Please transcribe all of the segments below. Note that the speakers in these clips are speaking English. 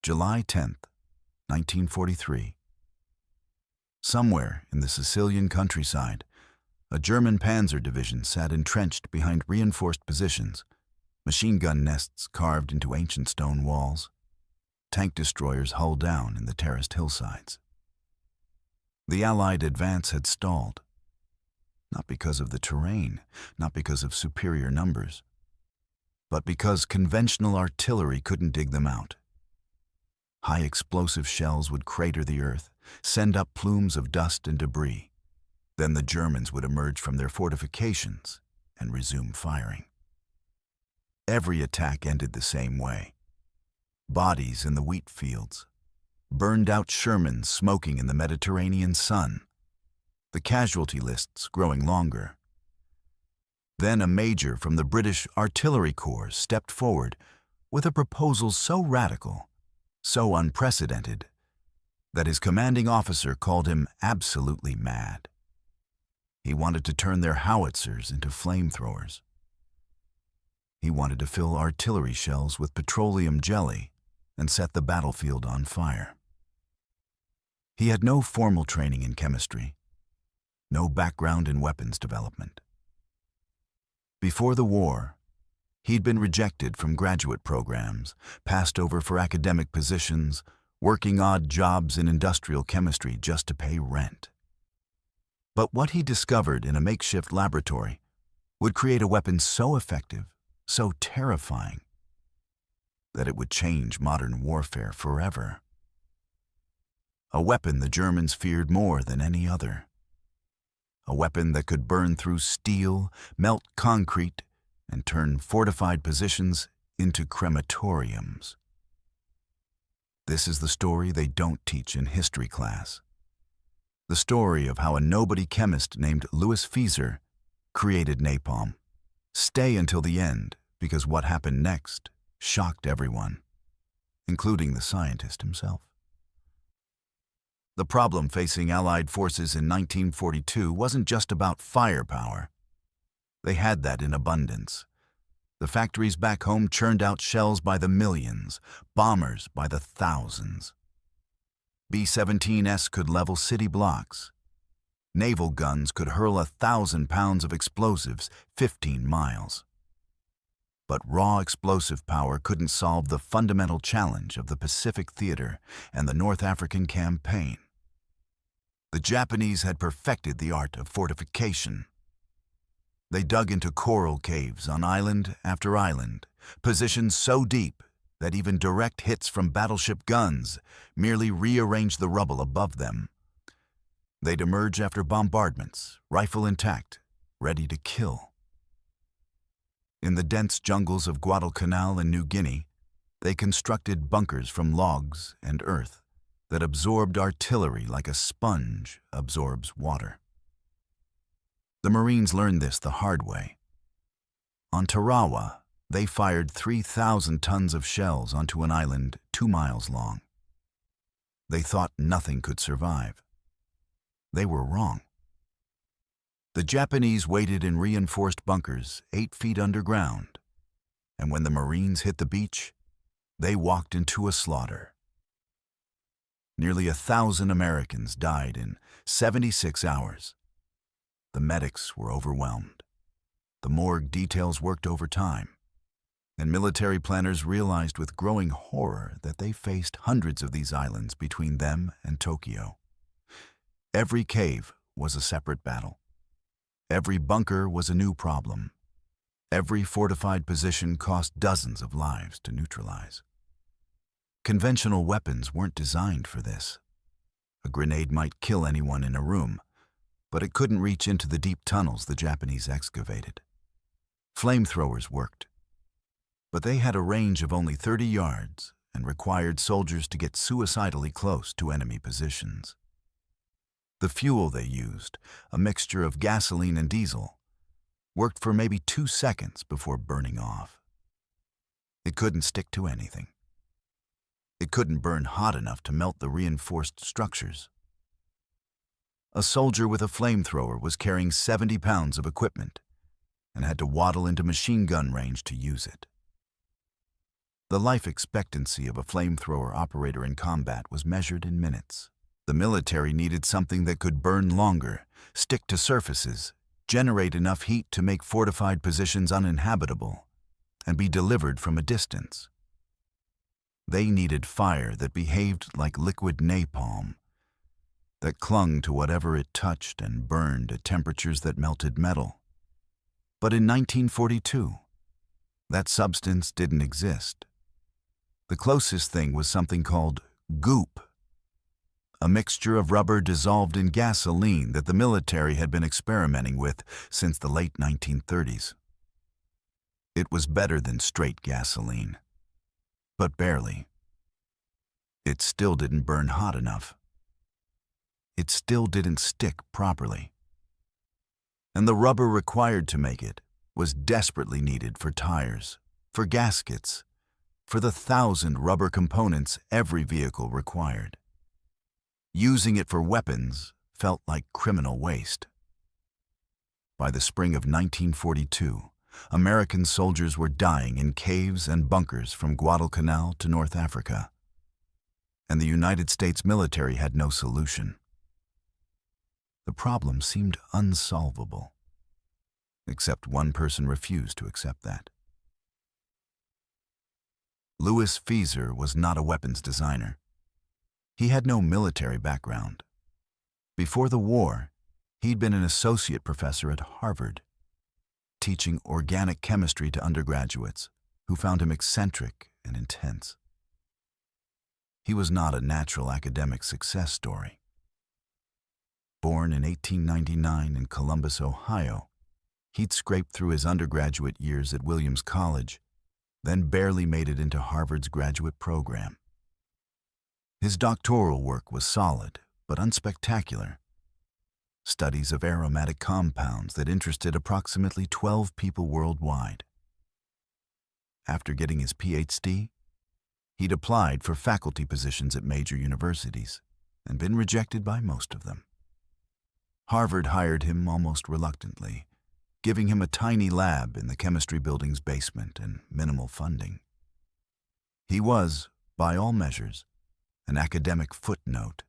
July 10th, 1943. Somewhere in the Sicilian countryside, a German panzer division sat entrenched behind reinforced positions, machine gun nests carved into ancient stone walls, tank destroyers hull down in the terraced hillsides. The Allied advance had stalled, not because of the terrain, not because of superior numbers, but because conventional artillery couldn't dig them out. High explosive shells would crater the earth, send up plumes of dust and debris. Then the Germans would emerge from their fortifications and resume firing. Every attack ended the same way. Bodies in the wheat fields, burned-out Shermans smoking in the Mediterranean sun, the casualty lists growing longer. Then a major from the British Artillery Corps stepped forward with a proposal so radical, so unprecedented, that his commanding officer called him absolutely mad. He wanted to turn their howitzers into flamethrowers. He wanted to fill artillery shells with petroleum jelly and set the battlefield on fire. He had no formal training in chemistry, no background in weapons development. Before the war, he'd been rejected from graduate programs, passed over for academic positions, working odd jobs in industrial chemistry just to pay rent. But what he discovered in a makeshift laboratory would create a weapon so effective, so terrifying, that it would change modern warfare forever. A weapon the Germans feared more than any other. A weapon that could burn through steel, melt concrete, and turn fortified positions into crematoriums. This is the story they don't teach in history class. The story of how a nobody chemist named Louis Fieser created napalm. Stay until the end, because what happened next shocked everyone, including the scientist himself. The problem facing Allied forces in 1942 wasn't just about firepower. They had that in abundance. The factories back home churned out shells by the millions, bombers by the thousands. B-17S could level city blocks. Naval guns could hurl 1,000 pounds of explosives 15 miles. But raw explosive power couldn't solve the fundamental challenge of the Pacific Theater and the North African Campaign. The Japanese had perfected the art of fortification. They dug into coral caves on island after island, positioned so deep that even direct hits from battleship guns merely rearranged the rubble above them. They'd emerge after bombardments, rifle intact, ready to kill. In the dense jungles of Guadalcanal and New Guinea, they constructed bunkers from logs and earth that absorbed artillery like a sponge absorbs water. The Marines learned this the hard way. On Tarawa, they fired 3,000 tons of shells onto an island 2 miles long. They thought nothing could survive. They were wrong. The Japanese waited in reinforced bunkers 8 feet underground, and when the Marines hit the beach, they walked into a slaughter. Nearly 1,000 Americans died in 76 hours. The medics were overwhelmed. The morgue details worked overtime, and military planners realized with growing horror that they faced hundreds of these islands between them and Tokyo. Every cave was a separate battle. Every bunker was a new problem. Every fortified position cost dozens of lives to neutralize. Conventional weapons weren't designed for this. A grenade might kill anyone in a room, but it couldn't reach into the deep tunnels the Japanese excavated. Flamethrowers worked, but they had a range of only 30 yards and required soldiers to get suicidally close to enemy positions. The fuel they used, a mixture of gasoline and diesel, worked for maybe 2 seconds before burning off. It couldn't stick to anything. It couldn't burn hot enough to melt the reinforced structures. A soldier with a flamethrower was carrying 70 pounds of equipment and had to waddle into machine gun range to use it. The life expectancy of a flamethrower operator in combat was measured in minutes. The military needed something that could burn longer, stick to surfaces, generate enough heat to make fortified positions uninhabitable, and be delivered from a distance. They needed fire that behaved like liquid napalm, that clung to whatever it touched and burned at temperatures that melted metal. But in 1942, that substance didn't exist. The closest thing was something called goop, a mixture of rubber dissolved in gasoline that the military had been experimenting with since the late 1930s. It was better than straight gasoline, but barely. It still didn't burn hot enough. It still didn't stick properly. And the rubber required to make it was desperately needed for tires, for gaskets, for the 1,000 rubber components every vehicle required. Using it for weapons felt like criminal waste. By the spring of 1942, American soldiers were dying in caves and bunkers from Guadalcanal to North Africa, and the United States military had no solution. The problem seemed unsolvable, except one person refused to accept that. Louis Fieser was not a weapons designer. He had no military background. Before the war, he'd been an associate professor at Harvard, teaching organic chemistry to undergraduates who found him eccentric and intense. He was not a natural academic success story. Born in 1899 in Columbus, Ohio, he'd scraped through his undergraduate years at Williams College, then barely made it into Harvard's graduate program. His doctoral work was solid, but unspectacular. Studies of aromatic compounds that interested approximately 12 people worldwide. After getting his PhD, he'd applied for faculty positions at major universities and been rejected by most of them. Harvard hired him almost reluctantly, giving him a tiny lab in the chemistry building's basement and minimal funding. He was, by all measures, an academic footnote.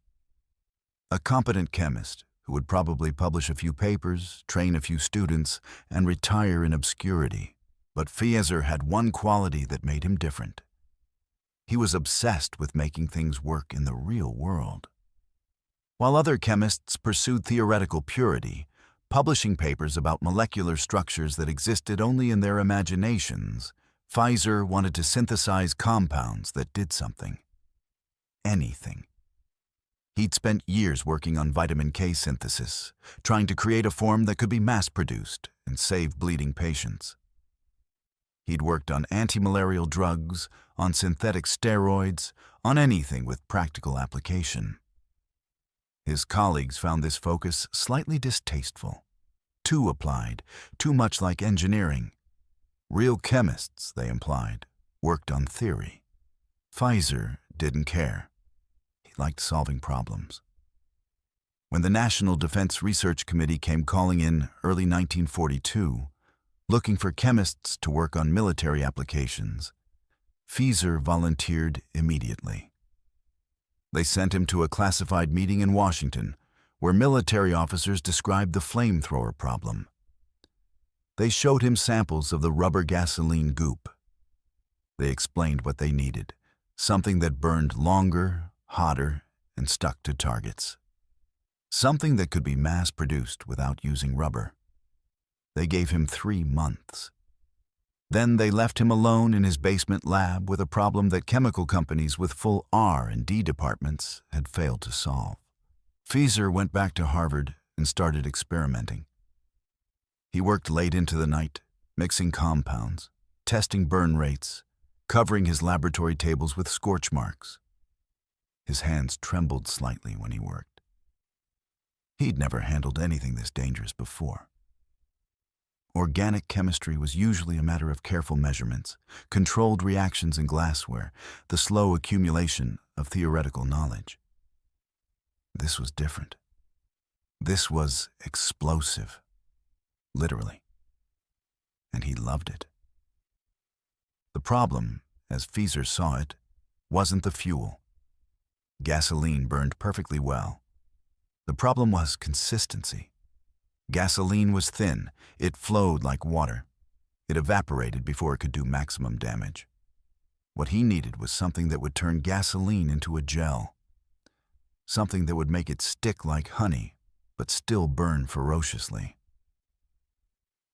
A competent chemist who would probably publish a few papers, train a few students, and retire in obscurity. But Fieser had one quality that made him different. He was obsessed with making things work in the real world. While other chemists pursued theoretical purity, publishing papers about molecular structures that existed only in their imaginations, Fieser wanted to synthesize compounds that did something. Anything. He'd spent years working on vitamin K synthesis, trying to create a form that could be mass-produced and save bleeding patients. He'd worked on anti-malarial drugs, on synthetic steroids, on anything with practical application. His colleagues found this focus slightly distasteful, too applied, too much like engineering. Real chemists, they implied, worked on theory. Fieser didn't care. He liked solving problems. When the National Defense Research Committee came calling in early 1942, looking for chemists to work on military applications, Fieser volunteered immediately. They sent him to a classified meeting in Washington, where military officers described the flamethrower problem. They showed him samples of the rubber gasoline goop. They explained what they needed, something that burned longer, hotter, and stuck to targets. Something that could be mass-produced without using rubber. They gave him 3 months. Then they left him alone in his basement lab with a problem that chemical companies with full R&D departments had failed to solve. Fieser went back to Harvard and started experimenting. He worked late into the night, mixing compounds, testing burn rates, covering his laboratory tables with scorch marks. His hands trembled slightly when he worked. He'd never handled anything this dangerous before. Organic chemistry was usually a matter of careful measurements, controlled reactions in glassware, the slow accumulation of theoretical knowledge. This was different. This was explosive, literally. And he loved it. The problem, as Fieser saw it, wasn't the fuel. Gasoline burned perfectly well. The problem was consistency. Gasoline was thin. It flowed like water. It evaporated before it could do maximum damage. What he needed was something that would turn gasoline into a gel. Something that would make it stick like honey, but still burn ferociously.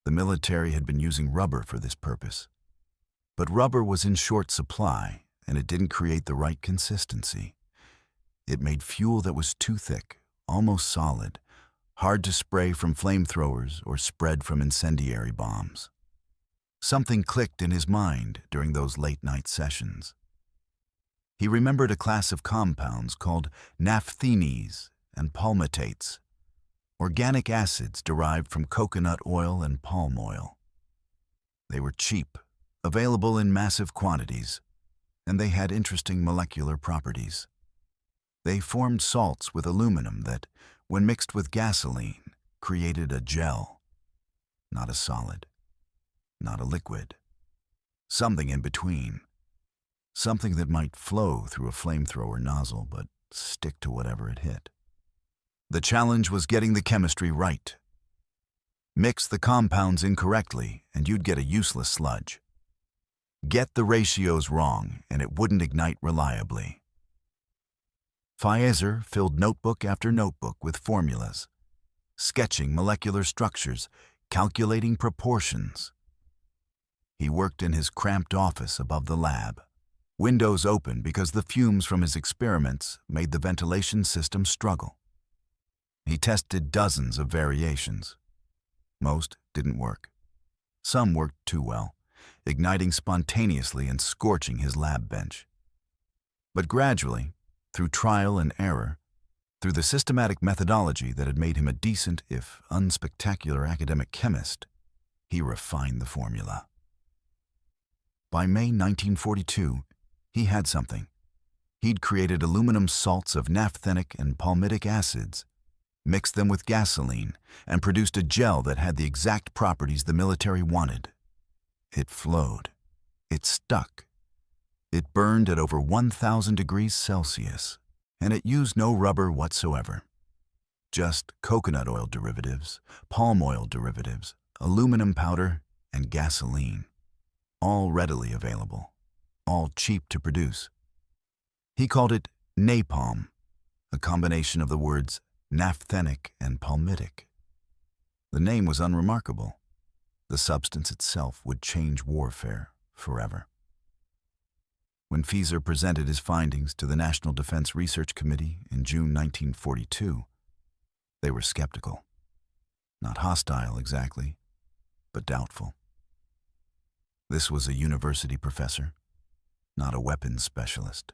The military had been using rubber for this purpose. But rubber was in short supply, and it didn't create the right consistency. It made fuel that was too thick, almost solid, hard to spray from flamethrowers or spread from incendiary bombs. Something clicked in his mind during those late-night sessions. He remembered a class of compounds called naphthenes and palmitates, organic acids derived from coconut oil and palm oil. They were cheap, available in massive quantities, and they had interesting molecular properties. They formed salts with aluminum that, when mixed with gasoline, created a gel, not a solid, not a liquid, something in between, something that might flow through a flamethrower nozzle but stick to whatever it hit. The challenge was getting the chemistry right. Mix the compounds incorrectly and you'd get a useless sludge. Get the ratios wrong and it wouldn't ignite reliably. Fieser filled notebook after notebook with formulas, sketching molecular structures, calculating proportions. He worked in his cramped office above the lab, windows open because the fumes from his experiments made the ventilation system struggle. He tested dozens of variations. Most didn't work. Some worked too well, igniting spontaneously and scorching his lab bench. But gradually, through trial and error, through the systematic methodology that had made him a decent, if unspectacular academic chemist, he refined the formula. By May 1942, he had something. He'd created aluminum salts of naphthenic and palmitic acids, mixed them with gasoline, and produced a gel that had the exact properties the military wanted. It flowed. It stuck. It burned at over 1,000 degrees Celsius, and it used no rubber whatsoever. Just coconut oil derivatives, palm oil derivatives, aluminum powder, and gasoline. All readily available, all cheap to produce. He called it napalm, a combination of the words naphthenic and palmitic. The name was unremarkable. The substance itself would change warfare forever. When Fieser presented his findings to the National Defense Research Committee in June 1942, they were skeptical. Not hostile exactly, but doubtful. This was a university professor, not a weapons specialist.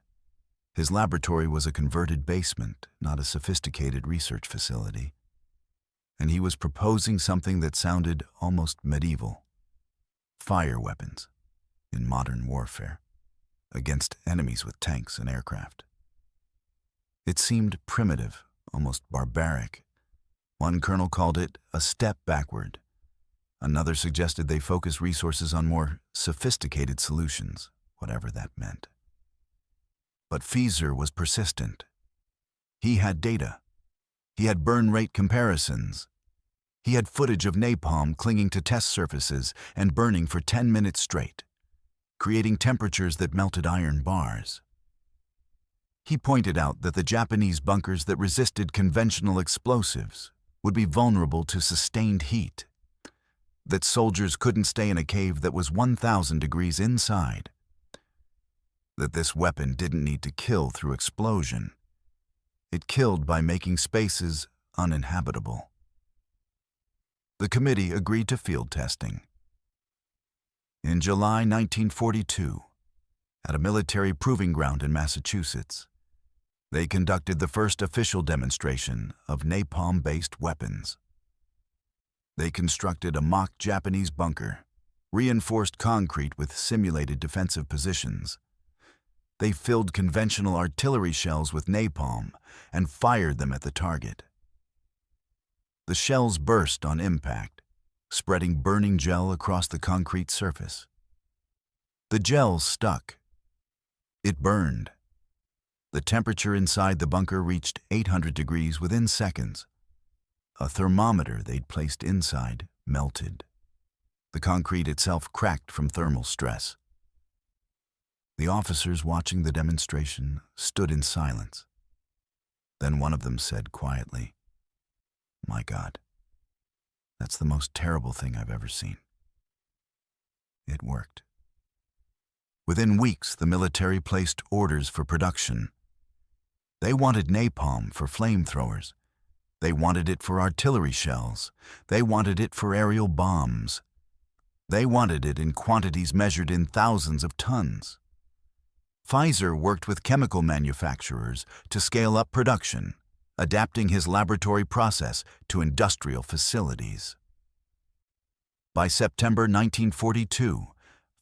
His laboratory was a converted basement, not a sophisticated research facility. And he was proposing something that sounded almost medieval. Fire weapons in modern warfare, against enemies with tanks and aircraft. It seemed primitive, almost barbaric. One colonel called it a step backward. Another suggested they focus resources on more sophisticated solutions, whatever that meant. But Fieser was persistent. He had data. He had burn rate comparisons. He had footage of napalm clinging to test surfaces and burning for 10 minutes straight, creating temperatures that melted iron bars. He pointed out that the Japanese bunkers that resisted conventional explosives would be vulnerable to sustained heat, that soldiers couldn't stay in a cave that was 1,000 degrees inside, that this weapon didn't need to kill through explosion. It killed by making spaces uninhabitable. The committee agreed to field testing. In July 1942, at a military proving ground in Massachusetts, they conducted the first official demonstration of napalm-based weapons. They constructed a mock Japanese bunker, reinforced concrete with simulated defensive positions. They filled conventional artillery shells with napalm and fired them at the target. The shells burst on impact, spreading burning gel across the concrete surface. The gel stuck, It burned. The temperature inside the bunker reached 800 degrees within seconds. A thermometer they'd placed inside melted. The concrete itself cracked from thermal stress. The officers watching the demonstration stood in silence. Then one of them said quietly, "My God, that's the most terrible thing I've ever seen." It worked. Within weeks, the military placed orders for production. They wanted napalm for flamethrowers. They wanted it for artillery shells. They wanted it for aerial bombs. They wanted it in quantities measured in thousands of tons. Fieser worked with chemical manufacturers to scale up production, adapting his laboratory process to industrial facilities. By September 1942,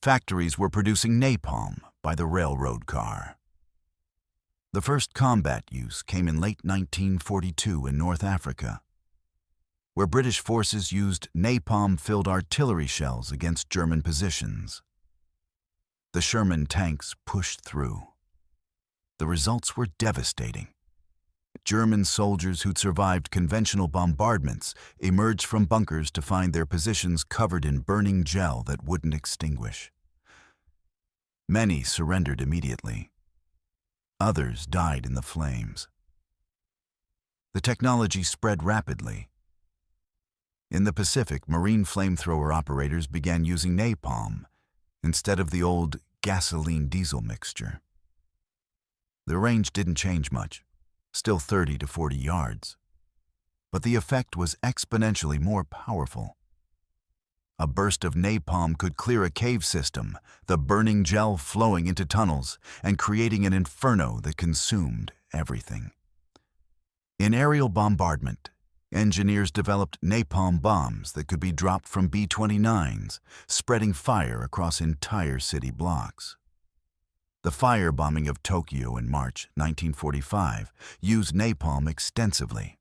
factories were producing napalm by the railroad car. The first combat use came in late 1942 in North Africa, where British forces used napalm-filled artillery shells against German positions. The Sherman tanks pushed through. The results were devastating. German soldiers who'd survived conventional bombardments emerged from bunkers to find their positions covered in burning gel that wouldn't extinguish. Many surrendered immediately. Others died in the flames. The technology spread rapidly. In the Pacific, marine flamethrower operators began using napalm instead of the old gasoline-diesel mixture. The range didn't change much, still 30 to 40 yards, but the effect was exponentially more powerful. A burst of napalm could clear a cave system, the burning gel flowing into tunnels and creating an inferno that consumed everything. In aerial bombardment, engineers developed napalm bombs that could be dropped from B-29s, spreading fire across entire city blocks. The firebombing of Tokyo in March 1945 used napalm extensively.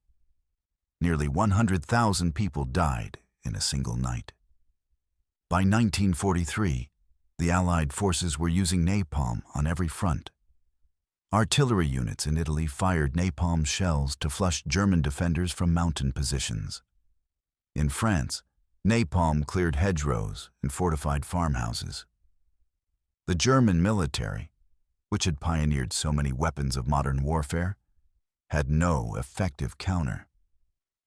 Nearly 100,000 people died in a single night. By 1943, the Allied forces were using napalm on every front. Artillery units in Italy fired napalm shells to flush German defenders from mountain positions. In France, napalm cleared hedgerows and fortified farmhouses. The German military, which had pioneered so many weapons of modern warfare, had no effective counter.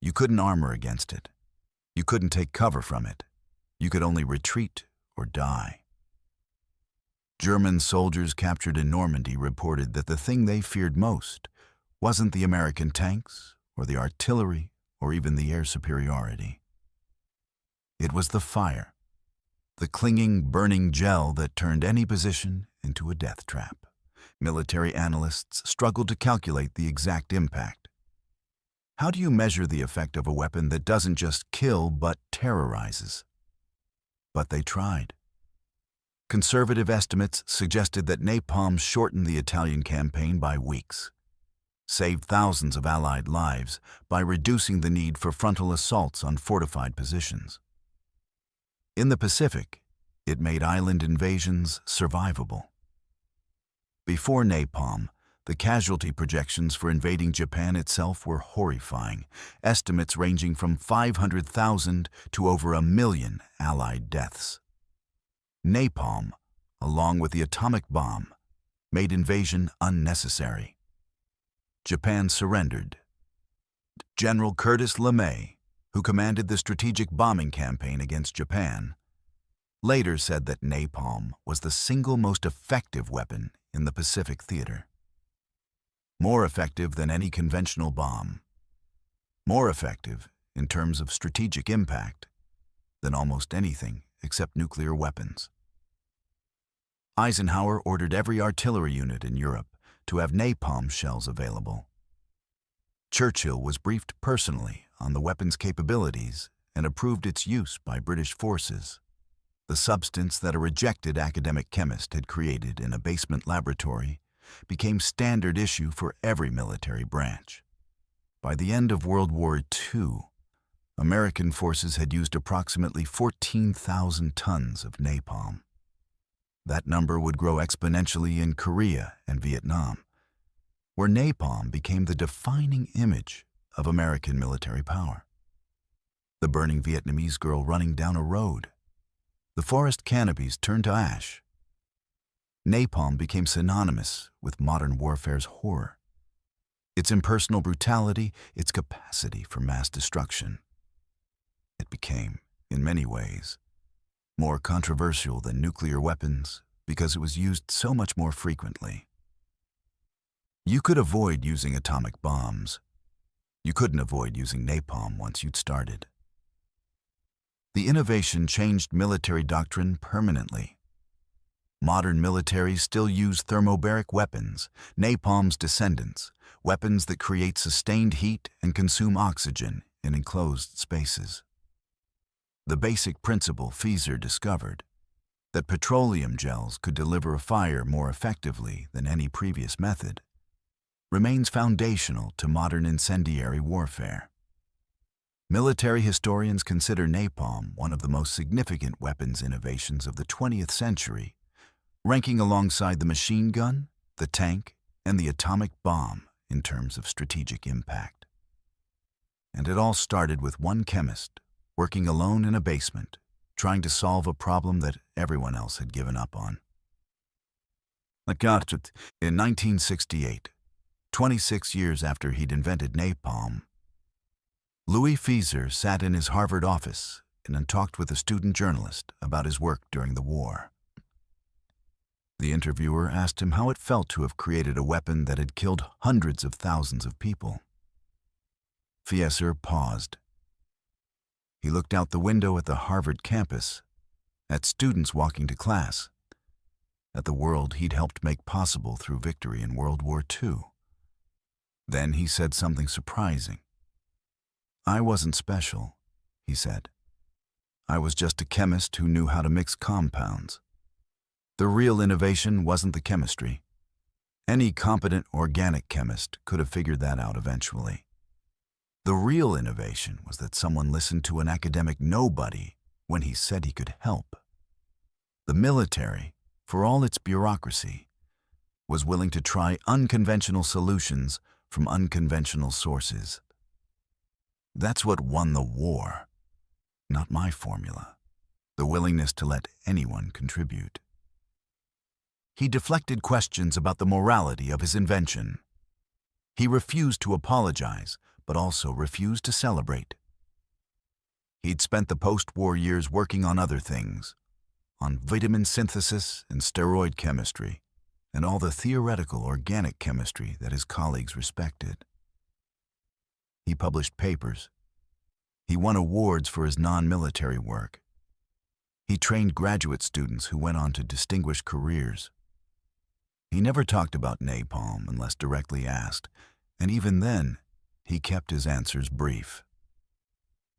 You couldn't armor against it. You couldn't take cover from it. You could only retreat or die. German soldiers captured in Normandy reported that the thing they feared most wasn't the American tanks or the artillery or even the air superiority. It was the fire, the clinging, burning gel that turned any position into a death trap. Military analysts struggled to calculate the exact impact. How do you measure the effect of a weapon that doesn't just kill but terrorizes? But they tried. Conservative estimates suggested that napalm shortened the Italian campaign by weeks, saved thousands of Allied lives by reducing the need for frontal assaults on fortified positions. In the Pacific, it made island invasions survivable. Before napalm, the casualty projections for invading Japan itself were horrifying, estimates ranging from 500,000 to over 1 million Allied deaths. Napalm, along with the atomic bomb, made invasion unnecessary. Japan surrendered. General Curtis LeMay, who commanded the strategic bombing campaign against Japan, later said that napalm was the single most effective weapon in the Pacific theater. More effective than any conventional bomb. More effective, in terms of strategic impact, than almost anything except nuclear weapons. Eisenhower ordered every artillery unit in Europe to have napalm shells available. Churchill was briefed personally on the weapon's capabilities and approved its use by British forces. The substance that a rejected academic chemist had created in a basement laboratory became standard issue for every military branch. By the end of World War II, American forces had used approximately 14,000 tons of napalm. That number would grow exponentially in Korea and Vietnam, where napalm became the defining image of American military power. The burning Vietnamese girl running down a road. The forest canopies turned to ash. Napalm became synonymous with modern warfare's horror. Its impersonal brutality, its capacity for mass destruction. It became, in many ways, more controversial than nuclear weapons because it was used so much more frequently. You could avoid using atomic bombs. You couldn't avoid using napalm once you'd started. The innovation changed military doctrine permanently. Modern militaries still use thermobaric weapons, napalm's descendants, weapons that create sustained heat and consume oxygen in enclosed spaces. The basic principle Fieser discovered, that petroleum gels could deliver a fire more effectively than any previous method, remains foundational to modern incendiary warfare. Military historians consider napalm one of the most significant weapons innovations of the 20th century, ranking alongside the machine gun, the tank, and the atomic bomb in terms of strategic impact. And it all started with one chemist, working alone in a basement, trying to solve a problem that everyone else had given up on. In 1968, 26 years after he'd invented napalm, Louis Fieser sat in his Harvard office and talked with a student journalist about his work during the war. The interviewer asked him how it felt to have created a weapon that had killed hundreds of thousands of people. Fieser paused. He looked out the window at the Harvard campus, at students walking to class, at the world he'd helped make possible through victory in World War II. Then he said something surprising. "I wasn't special," he said. "I was just a chemist who knew how to mix compounds. The real innovation wasn't the chemistry. Any competent organic chemist could have figured that out eventually. The real innovation was that someone listened to an academic nobody when he said he could help. The military, for all its bureaucracy, was willing to try unconventional solutions from unconventional sources. That's what won the war, not my formula, the willingness to let anyone contribute." He deflected questions about the morality of his invention. He refused to apologize, but also refused to celebrate. He'd spent the post-war years working on other things, on vitamin synthesis and steroid chemistry, and all the theoretical organic chemistry that his colleagues respected. He published papers. He won awards for his non-military work. He trained graduate students who went on to distinguished careers. He never talked about napalm unless directly asked, and even then, he kept his answers brief.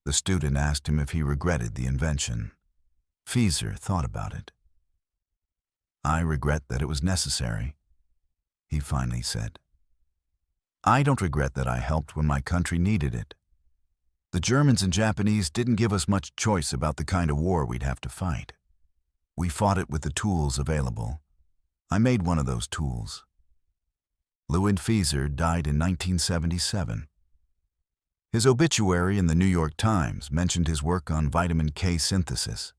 The student asked him if he regretted the invention. Fieser thought about it. "I regret that it was necessary," he finally said. "I don't regret that I helped when my country needed it. The Germans and Japanese didn't give us much choice about the kind of war we'd have to fight. We fought it with the tools available. I made one of those tools." Louis Fieser died in 1977. His obituary in the New York Times mentioned his work on vitamin K synthesis,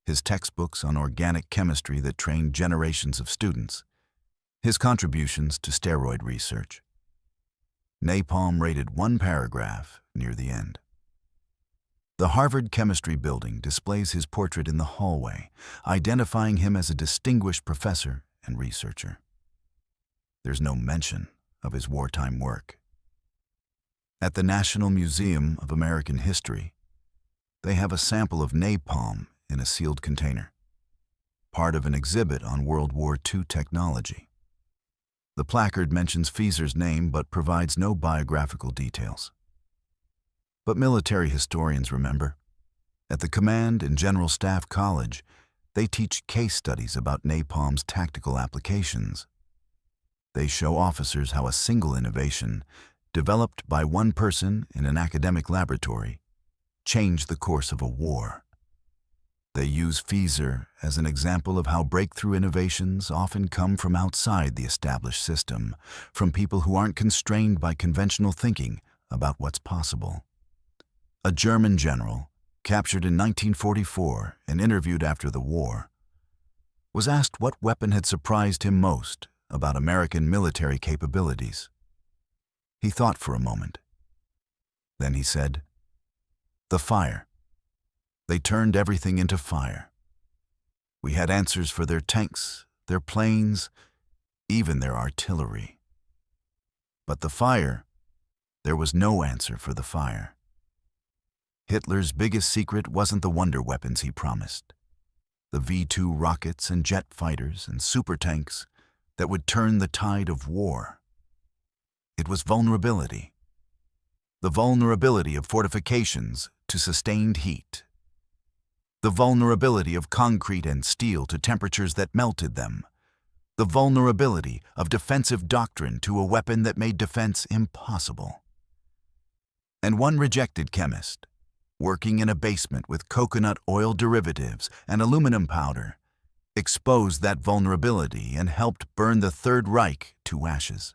his textbooks on organic chemistry that trained generations of students, his contributions to steroid research. Napalm rated one paragraph near the end. The Harvard Chemistry Building displays his portrait in the hallway, identifying him as a distinguished professor and researcher. There's no mention of his wartime work. At the National Museum of American History, they have a sample of napalm in a sealed container, part of an exhibit on World War II technology. The placard mentions Fieser's name but provides no biographical details. But military historians remember, at the Command and General Staff College, they teach case studies about napalm's tactical applications. They show officers how a single innovation, developed by one person in an academic laboratory, changed the course of a war. They use Fieser as an example of how breakthrough innovations often come from outside the established system, from people who aren't constrained by conventional thinking about what's possible. A German general, captured in 1944 and interviewed after the war, was asked what weapon had surprised him most about American military capabilities. He thought for a moment. Then he said, "The fire. They turned everything into fire. We had answers for their tanks, their planes, even their artillery. But the fire, there was no answer for the fire." Hitler's biggest secret wasn't the wonder weapons he promised, the V-2 rockets and jet fighters and super tanks that would turn the tide of war. It was vulnerability. The vulnerability of fortifications to sustained heat. The vulnerability of concrete and steel to temperatures that melted them. The vulnerability of defensive doctrine to a weapon that made defense impossible. And one rejected chemist, working in a basement with coconut oil derivatives and aluminum powder, exposed that vulnerability and helped burn the Third Reich to ashes.